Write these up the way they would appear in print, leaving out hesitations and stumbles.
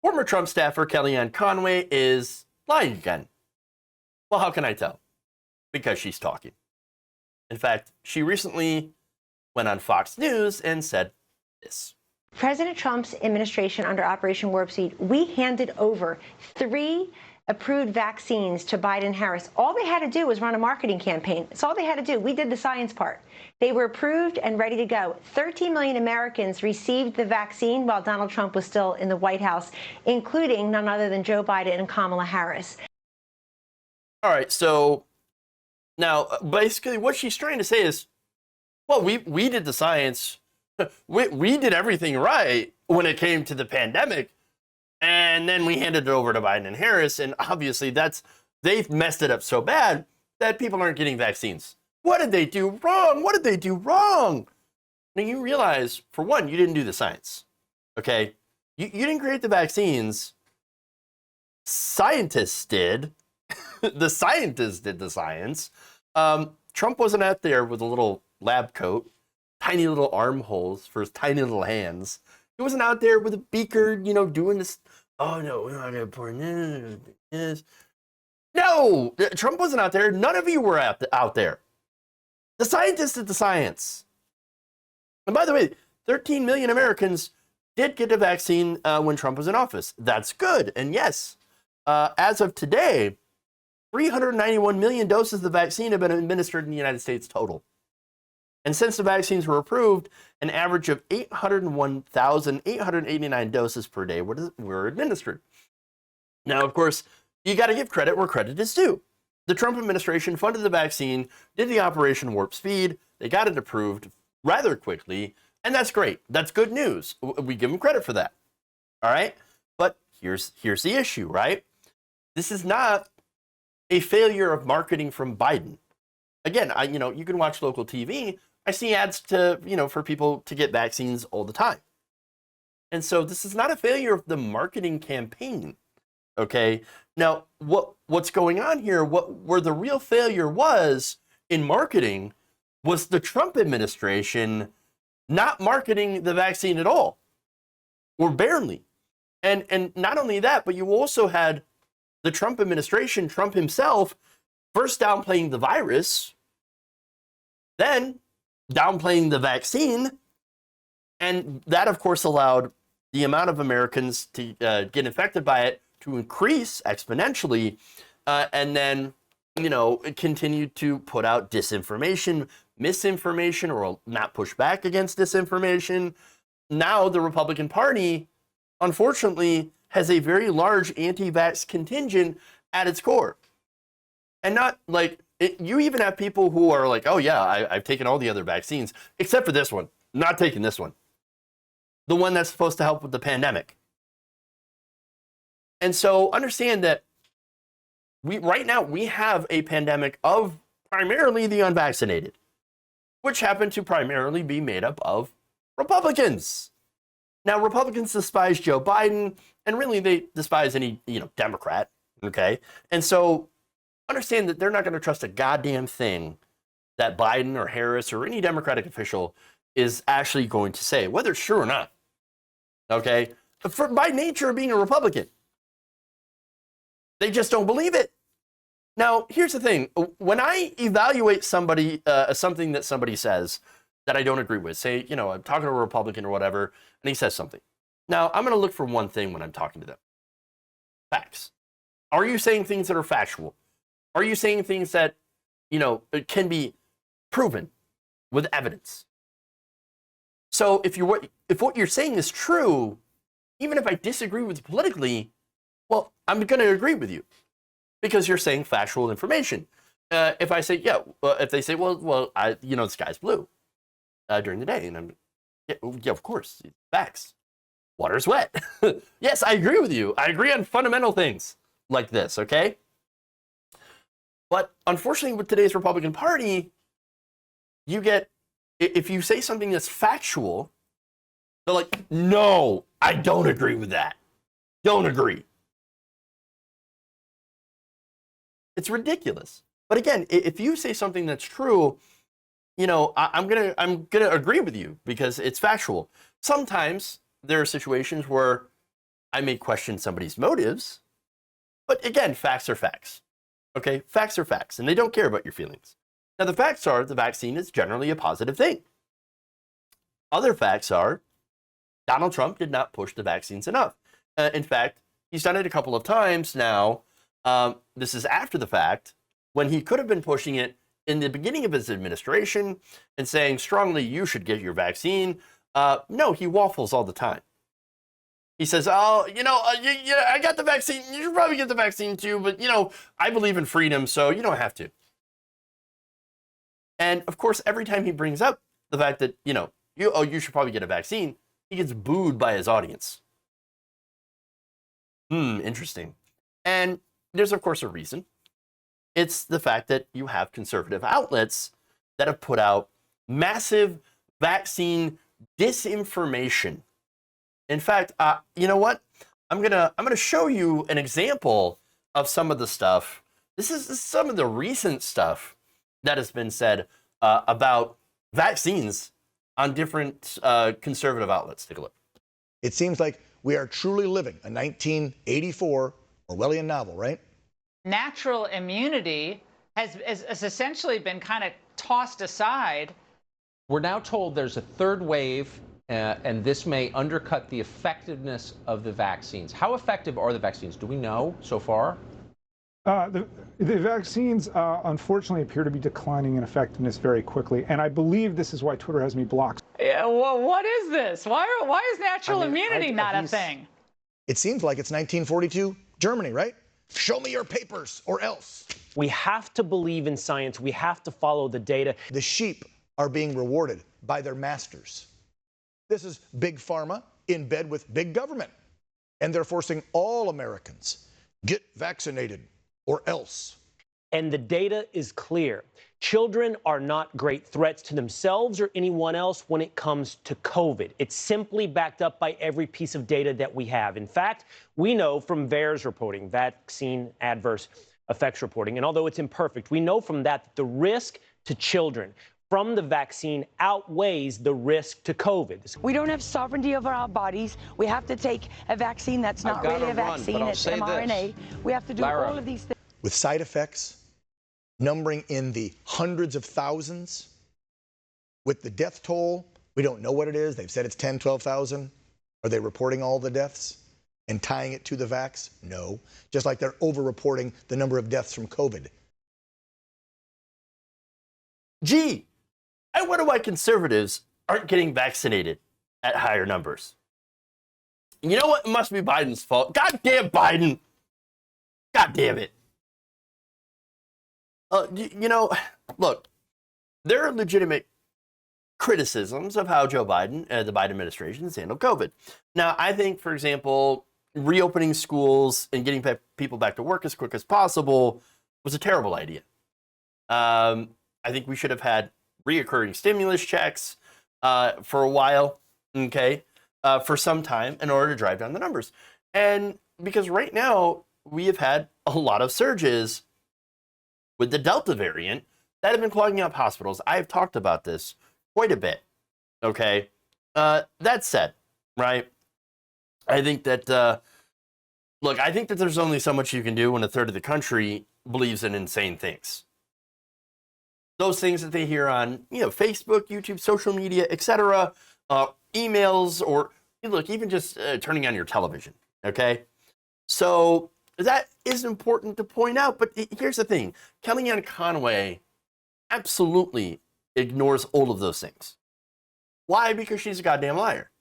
Former Trump staffer Kellyanne Conway is lying again. Well, how can I tell? Because she's talking. In fact, she recently went on Fox News and said this. President Trump's administration under Operation Warp Speed, we handed over 3 approved vaccines to Biden-Harris. All they had to do was run a marketing campaign. It's all they had to do. We did the science part. They were approved and ready to go. 13 million Americans received the vaccine while Donald Trump was still in the White House, including none other than Joe Biden and Kamala Harris. All right, so now basically what she's trying to say is, well, we did the science. We did everything right when it came to the pandemic, and then we handed it over to Biden and Harris, and obviously they've messed it up so bad that people aren't getting vaccines. What did they do wrong? What did they do wrong? Now you realize, for one, you didn't do the science, okay? You didn't create the vaccines. Scientists did. The scientists did the science. Trump wasn't out there with a little lab coat, tiny little armholes for his tiny little hands. He wasn't out there with a beaker, doing this. Oh no, we're not gonna pour this. No, Trump wasn't out there. None of you were out there. The scientists did the science. And by the way, 13 million Americans did get a vaccine when Trump was in office. That's good. And yes, as of today, 391 million doses of the vaccine have been administered in the United States total. And since the vaccines were approved, an average of 801,889 doses per day were administered. Now, of course, you got to give credit where credit is due. The Trump administration funded the vaccine, did the Operation Warp Speed, they got it approved rather quickly, and that's great. That's good news. We give them credit for that. All right? But here's the issue, right? This is not a failure of marketing from Biden. Again, you can watch local TV. I see ads for people to get vaccines all the time. And so this is not a failure of the marketing campaign. Okay. Now, what's going on here, where the real failure was in marketing was the Trump administration not marketing the vaccine at all, or barely. And not only that, but you also had the Trump administration, Trump himself, first downplaying the virus, then downplaying the vaccine, and that, of course, allowed the amount of Americans to get infected by it to increase exponentially, and then, continued to put out disinformation, misinformation, or not push back against disinformation. Now the Republican Party, unfortunately, has a very large anti-vax contingent at its core. And not like, you even have people who are like, oh yeah, I've taken all the other vaccines, except for this one. Not taking this one. The one that's supposed to help with the pandemic. And so understand that right now we have a pandemic of primarily the unvaccinated, which happen to primarily be made up of Republicans. Now, Republicans despise Joe Biden, and really they despise any, Democrat, okay? And so understand that they're not going to trust a goddamn thing that Biden or Harris or any Democratic official is actually going to say, whether it's true or not, okay? By nature of being a Republican. They just don't believe it. Now, here's the thing. When I evaluate somebody, something that somebody says that I don't agree with, say, I'm talking to a Republican or whatever, and he says something. Now, I'm going to look for one thing when I'm talking to them. Facts. Are you saying things that are factual? Are you saying things that, can be proven with evidence? So if what you're saying is true, even if I disagree with you politically, well, I'm going to agree with you because you're saying factual information. If I say, if they say, well, the sky's blue during the day, and I'm, yeah, of course, facts. Water's wet. Yes, I agree with you. I agree on fundamental things like this, okay? But unfortunately, with today's Republican Party, if you say something that's factual, they're like, no, I don't agree with that. Don't agree. It's ridiculous. But again, if you say something that's true, I'm gonna agree with you because it's factual. Sometimes there are situations where I may question somebody's motives, but again, facts are facts. Okay, facts are facts, and they don't care about your feelings. Now, the facts are the vaccine is generally a positive thing. Other facts are Donald Trump did not push the vaccines enough. In fact, he's done it a couple of times now. This is after the fact, when he could have been pushing it in the beginning of his administration and saying strongly, you should get your vaccine. No, he waffles all the time. He says, oh, I got the vaccine. You should probably get the vaccine too, but, I believe in freedom, so you don't have to. And, of course, every time he brings up the fact that, you should probably get a vaccine, he gets booed by his audience. Interesting. And there's, of course, a reason. It's the fact that you have conservative outlets that have put out massive vaccine disinformation. In fact, you know what? I'm gonna show you an example of some of the stuff. This is some of the recent stuff that has been said about vaccines on different conservative outlets. Take a look. It seems like we are truly living a 1984 Orwellian novel, right? Natural immunity has essentially been kind of tossed aside. We're now told there's a third wave, and this may undercut the effectiveness of the vaccines. How effective are the vaccines? Do we know so far? The vaccines, unfortunately, appear to be declining in effectiveness very quickly, and I believe this is why Twitter has me blocked. Yeah, well, what is this? Why is natural immunity not a thing? It seems like it's 1942 Germany, right? Show me your papers or else. We have to believe in science. We have to follow the data. The sheep are being rewarded by their masters. This is big pharma in bed with big government, and they're forcing all Americans, get vaccinated or else. And the data is clear. Children are not great threats to themselves or anyone else when it comes to COVID. It's simply backed up by every piece of data that we have. In fact, we know from VAERS reporting, vaccine adverse effects reporting, and although it's imperfect, we know from that the risk to children from the vaccine outweighs the risk to COVID. We don't have sovereignty over our bodies. We have to take a vaccine that's not really a vaccine, it's mRNA. We have to do all of these things. With side effects numbering in the hundreds of thousands, with the death toll, we don't know what it is. They've said it's 10, 12,000. Are they reporting all the deaths and tying it to the vax? No. Just like they're over-reporting the number of deaths from COVID. Gee, I wonder why conservatives aren't getting vaccinated at higher numbers. You know what? It must be Biden's fault. God damn Biden. God damn it. Look, there are legitimate criticisms of how Joe Biden and the Biden administration has handled COVID. Now, I think, for example, reopening schools and getting people back to work as quick as possible was a terrible idea. I think we should have had reoccurring stimulus checks for a while, okay, for some time in order to drive down the numbers. And because right now we have had a lot of surges with the Delta variant that have been clogging up hospitals. I've talked about this quite a bit, okay? That said, right, I think that, I think that there's only so much you can do when a third of the country believes in insane things. Those things that they hear on, Facebook, YouTube, social media, etc., emails, or look, even just turning on your television, okay? So that is important to point out, but here's the thing. Kellyanne Conway absolutely ignores all of those things. Why? Because she's a goddamn liar.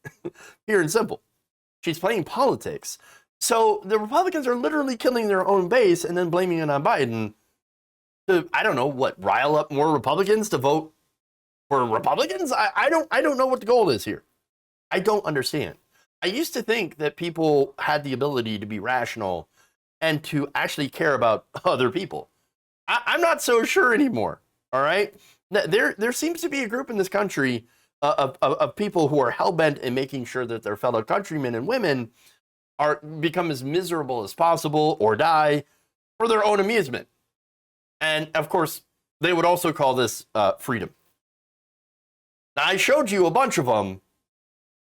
Pure and simple. She's playing politics. So the Republicans are literally killing their own base and then blaming it on Biden to, I don't know, rile up more Republicans to vote for Republicans? I don't know what the goal is here. I don't understand. I used to think that people had the ability to be rational and to actually care about other people. I'm not so sure anymore, all right? There seems to be a group in this country of people who are hell-bent in making sure that their fellow countrymen and women become as miserable as possible or die for their own amusement. And, of course, they would also call this freedom. Now, I showed you a bunch of them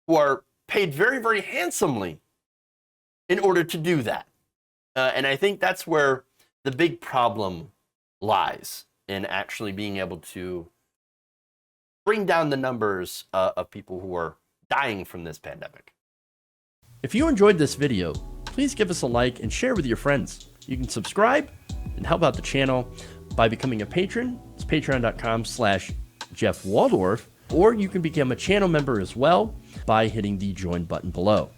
who are paid very, very handsomely in order to do that. And I think that's where the big problem lies, in actually being able to bring down the numbers of people who are dying from this pandemic. If you enjoyed this video, please give us a like and share with your friends. You can subscribe and help out the channel by becoming a patron. It's patreon.com/Jeff Waldorf, or you can become a channel member as well by hitting the join button below.